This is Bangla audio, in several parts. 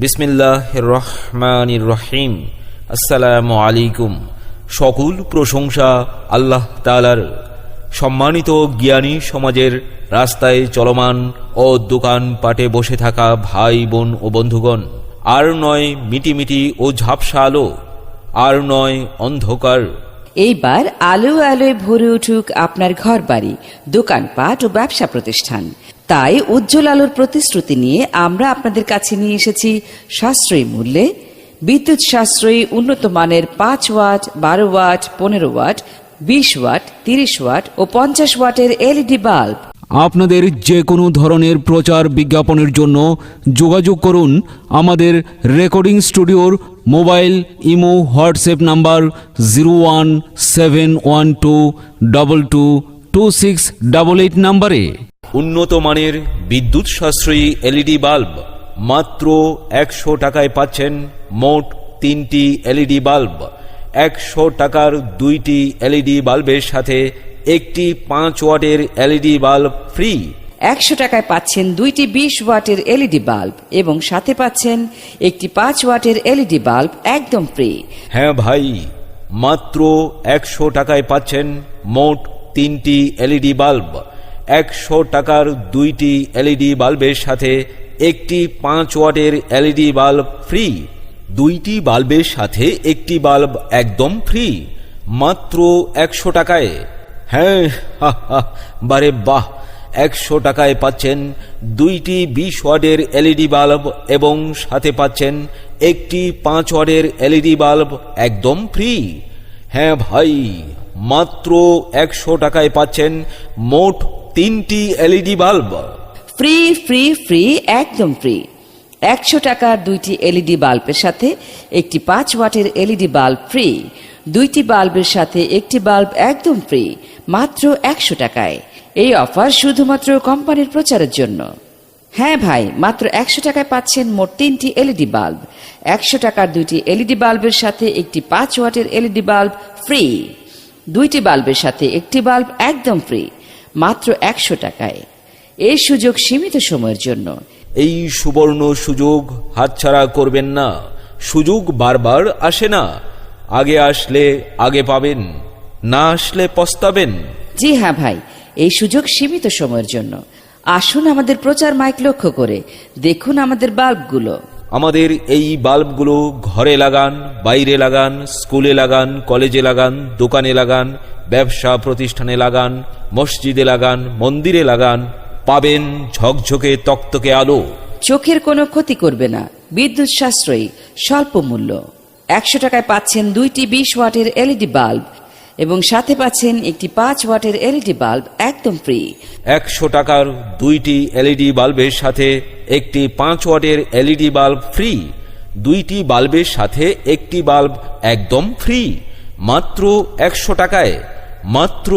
বিসমিল্লাহির রহমানির রহিম। আসসালামু আলাইকুম। সকল প্রশংসা আল্লাহ তাআলার। সম্মানিত জ্ঞানী সমাজের রাস্তায় চলমান ও দোকান পাটে বসে থাকা ভাই বোন ও বন্ধুগণ, আর নয় মিটিমিটি ও ঝাপসা আলো, আর নয় অন্ধকার। এইবার আলো আলোয় ভরে উঠুক আপনার ঘর বাড়ি, দোকানপাট ও ব্যবসা প্রতিষ্ঠান। তাই উজ্জ্বল আলোর প্রতিশ্রুতি নিয়ে আমরা আপনাদের কাছে নিয়ে এসেছি সাশ্রয়ী মূল্যে বিদ্যুৎ সাশ্রয়ী উন্নত মানের 5 watt, 12 watt, 15 watt, 20 watt, 30 watt ও 50 ওয়াটের এলইডি বাল্ব। আপনাদের যে কোনো ধরনের প্রচার বিজ্ঞাপনের জন্য যোগাযোগ করুন আমাদের রেকর্ডিং স্টুডিওর মোবাইল, ইমো, হোয়াটসঅ্যাপ নাম্বার 01712222688 নাম্বারে। উন্নত মানের বিদ্যুৎ সাশ্রয়ী এলইডি বাল্ব মাত্র 100 টাকায় পাচ্ছেন মোট 3টি এলইডি বাল্ব। 100 টাকার 2টি এলইডি বাল্বের সাথে একটি 5 ওয়াটের এলইডি বাল্ব ফ্রি। 100 টাকায় পাচ্ছেন 2টি 20 ওয়াটের এলইডি বাল্ব এবং সাথে পাচ্ছেন একটি 5 ওয়াটের এলইডি বাল্ব একদম ফ্রি। হ্যাঁ ভাই, মাত্র 100 টাকায় পাচ্ছেন মোট 3টি এলইডি বাল্ব। 100 টাকার 2টি এলইডি বাল্বের সাথে একটি 5 ওয়াটের এলইডি বাল্ব ফ্রি। 2টি বাল্বের সাথে একটি বাল্ব একদম ফ্রি, মাত্র 100 টাকায়। হ্যাঁ, বারে বাহ! 100 টাকায় পাচ্ছেন 2টি 20 ওয়াটের এলইডি বাল্ব এবং সাথে পাচ্ছেন একটি 5 ওয়াটের এলইডি বাল্ব একদম ফ্রি। হ্যাঁ ভাই, মাত্র 100 টাকায় পাচ্ছেন মোট 3টি LED bulb free free free একদম ফ্রি। 100 টাকার 2টি এলইডি বাল্বের সাথে একটি 5 ওয়াটের এলইডি বাল্ব ফ্রি। 2টি বাল্বের সাথে একটি বাল্ব একদম ফ্রি, মাত্র 100 টাকায়। এই অফার শুধুমাত্র কোম্পানির প্রচারের জন্য। হ্যাঁ ভাই, মাত্র 100 টাকায় পাচ্ছেন মোট 3টি এলইডি বাল্ব। 100 টাকার 2টি এলইডি বাল্বের সাথে একটি 5 ওয়াটের এলইডি বাল্ব ফ্রি। 2টি বাল্বের সাথে একটি বাল্ব একদম ফ্রি, মাত্র 100 টাকায়। এই সুযোগ সীমিত সময়ের জন্য। এই সুবর্ণ সুযোগ হাতছাড়া করবেন না। সুযোগ বারবার আসে না, আগে আসলে আগে পাবেন, না আসলে পস্তাবেন। জি হ্যাঁ ভাই, এই সুযোগ সীমিত সময়ের জন্য। আসুন আমাদের প্রচার মাইক লক্ষ্য করে দেখুন আমাদের বাল্বগুলো। আমাদের এই বাল্বগুলো ঘরে লাগান, বাইরে লাগান, স্কুলে লাগান, কলেজে লাগান, দোকানে লাগান, ব্যবসা প্রতিষ্ঠানে লাগান, মসজিদে লাগান, মন্দিরে লাগান, পাবেন ঝকঝকে তকতকে আলো। চোখের কোনো ক্ষতি করবে না, বিদ্যুৎ সাশ্রয়ী, স্বল্প মূল্য। 100 টাকায় পাচ্ছেন 2টি 20 ওয়াটের এলইডি বাল্ব এবং সাথে পাচ্ছেন একটি 5 ওয়াটের এলইডি বাল্ব একদম ফ্রি। 100 টাকার 2টি এলইডি বাল্বের সাথে একটি 5 ওয়াটের এলইডি বাল্ব ফ্রি। 2টি বাল্বের সাথে একটি বাল্ব একদম ফ্রি, মাত্র 100 টাকায়। মাত্র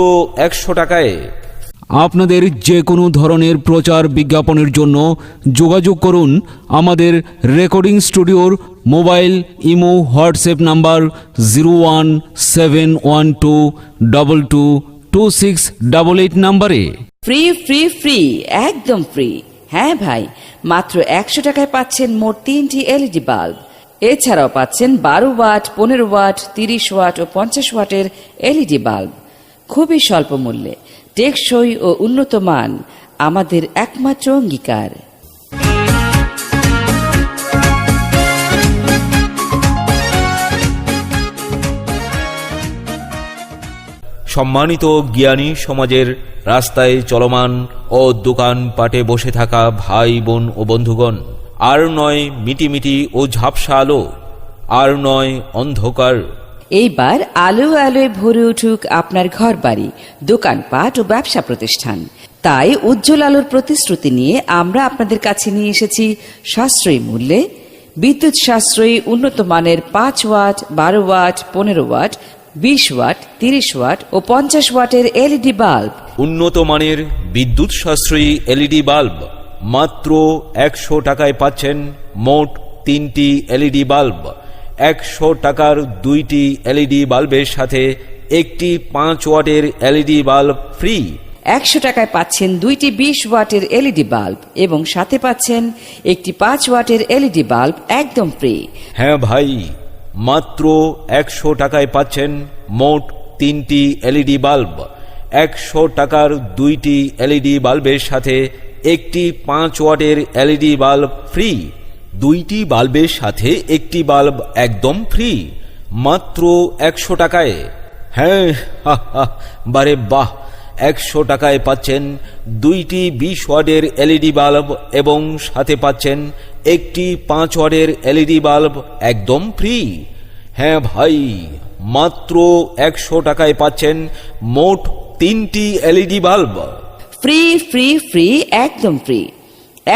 100 টাকায়। আপনাদের যে কোনো ধরনের প্রচার বিজ্ঞাপনের জন্য যোগাযোগ করুন আমাদের রেকর্ডিং স্টুডিওর মোবাইল, ইমো, হোয়াটসঅ্যাপ নাম্বার 01712222688 নাম্বারে। ফ্রি ফ্রি ফ্রি একদম ফ্রি। হ্যাঁ ভাই, মাত্র 100 টাকায় পাচ্ছেন মোট 3টি এলইডি বাল্ব। এছাড়াও পাচ্ছেন 12 ওয়াট, 15 ওয়াট, 30 ওয়াট ও 50 ওয়াটের এলইডি বাল্ব খুবই স্বল্প মূল্যে। টেকসই ও উন্নত মান আমাদের একমাত্র অঙ্গীকার। সম্মানিত জ্ঞানী সমাজের রাস্তায় চলমান ও দোকান পাটে বসে থাকা ভাই বোন ও বন্ধুগণ, আর নয় মিটিমিটি ও ঝাপসা আলো, আর নয় অন্ধকার। এইবার আলো আলোয় ভরে উঠুক আপনার ঘর বাড়ি, দোকানপাট ও ব্যবসা প্রতিষ্ঠান। তাই উজ্জ্বল আলোর প্রতিশ্রুতি নিয়ে আমরা আপনাদের কাছে নিয়ে এসেছি সাশ্রয়ী মূল্যে বিদ্যুৎ সাশ্রয়ী উন্নত মানের 5 watt, 12 watt, 15 watt, 20 watt, 30 watt ও 50 ওয়াটের এলইডি বাল্ব। উন্নত মানের বিদ্যুৎ সাশ্রয়ী এলইডি বাল্ব মাত্র 100 টাকায় পাচ্ছেন মোট 3টি এলইডি বাল্ব। 100 টাকার 2টি এলইডি বাল্বের সাথে একটি 5 ওয়াটের এলইডি বাল্ব ফ্রি। 100 টাকায় পাচ্ছেন দুইটি 20 ওয়াটের এলইডি বাল্ব এবং সাথে পাচ্ছেন একটি 5 ওয়াটের এলইডি বাল্ব একদম ফ্রি। হ্যাঁ ভাই, মাত্র 100 টাকায় পাচ্ছেন মোট 3টি এলইডি বাল্ব। 100 টাকার 2টি এলইডি বাল্বের সাথে একটি 5 ওয়াটের এলইডি বাল্ব ফ্রি। 2টি বাল্বের সাথে একটি বাল্ব একদম ফ্রি, মাত্র 100 টাকায়। হ্যাঁ, বারে বাহ, 100 টাকায় পাচ্ছেন 2টি 20 ওয়াটের এলইডি বাল্ব এবং সাথে পাচ্ছেন একটি 5 ওয়াটের এলইডি বাল্ব একদম ফ্রি। হ্যাঁ ভাই, মাত্র 100 টাকায় পাচ্ছেন মোট 3টি LED bulb. Free free free একদম ফ্রি।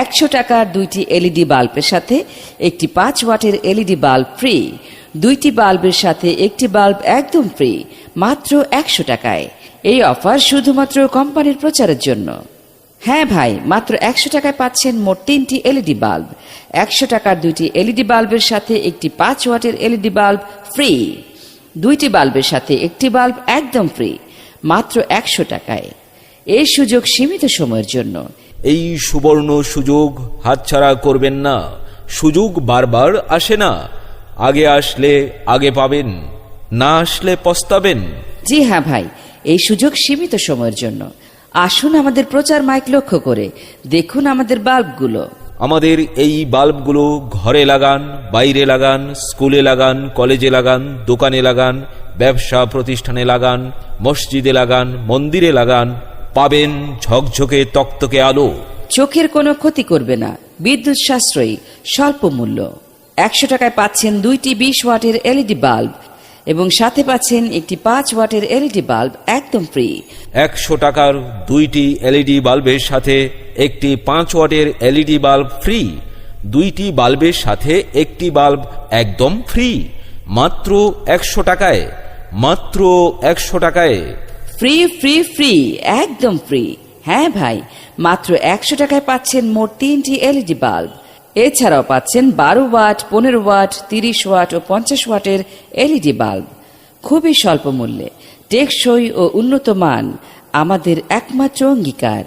100 টাকার 2টি এলইডি বাল্বের সাথে একটি 5 ওয়াটের এলইডি বাল্ব ফ্রি। 2টি বাল্বের সাথে একটি বাল্ব একদম ফ্রি, মাত্র 100 টাকায়। এই অফার শুধুমাত্র কোম্পানির প্রচারের জন্য। হ্যাঁ ভাই, মাত্র 100 টাকায় পাচ্ছেন মোট 3টি এলইডি বাল্ব। 100 টাকার 2টি এলইডি বাল্বের সাথে একটি 5 ওয়াটের এলইডি বাল্ব ফ্রি। 2টি বাল্বের সাথে একটি বাল্ব একদম ফ্রি, মাত্র 100 টাকায়। এই সুযোগ সীমিত সময়ের জন্য। এই সুবর্ণ সুযোগ হাতছাড়া করবেন না। সুযোগ বারবার আসে না, আগে আসলে আগে পাবেন, না আসলে পস্তাবেন। জি হ্যাঁ ভাই, এই সুযোগ সীমিত সময়ের জন্য। আসুন আমাদের প্রচার মাইক লক্ষ্য করে দেখুন আমাদের বাল্বগুলো। আমাদের এই বাল্বগুলো ঘরে লাগান, বাইরে লাগান, স্কুলে লাগান, কলেজে লাগান, দোকানে লাগান, ব্যবসা প্রতিষ্ঠানে লাগান, মসজিদে লাগান, মন্দিরে লাগান, পাবেন ঝকঝকে তকতকে আলো। চোখের কোনো ক্ষতি করবে না, বিদ্যুৎ সাশ্রয়ী, স্বল্প মূল্য। 100 টাকায় পাচ্ছেন 2টি 20 ওয়াটের এলইডি বাল্ব এবং সাথে পাচ্ছেন একটি 5 ওয়াটের এলইডি বাল্ব একদম ফ্রি। 100 টাকার 2টি এলইডি বাল্বের সাথে একটি 5 ওয়াটের এলইডি বাল্ব ফ্রি। 2টি বাল্বের সাথে একটি বাল্ব একদম ফ্রি, মাত্র 100 টাকায়। মাত্র 100 টাকায়। ফ্রি ফ্রি ফ্রি একদম ফ্রি। হ্যাঁ ভাই, মাত্র 100 টাকায় পাচ্ছেন মোট 3টি এলইডি বাল্ব। এছাড়াও পাচ্ছেন 12 ওয়াট, 15 ওয়াট, 30 ওয়াট ও 50 ওয়াটের এলইডি বাল্ব খুবই স্বল্প মূল্যে। টেকসই ও উন্নত মান আমাদের একমাত্র অঙ্গীকার।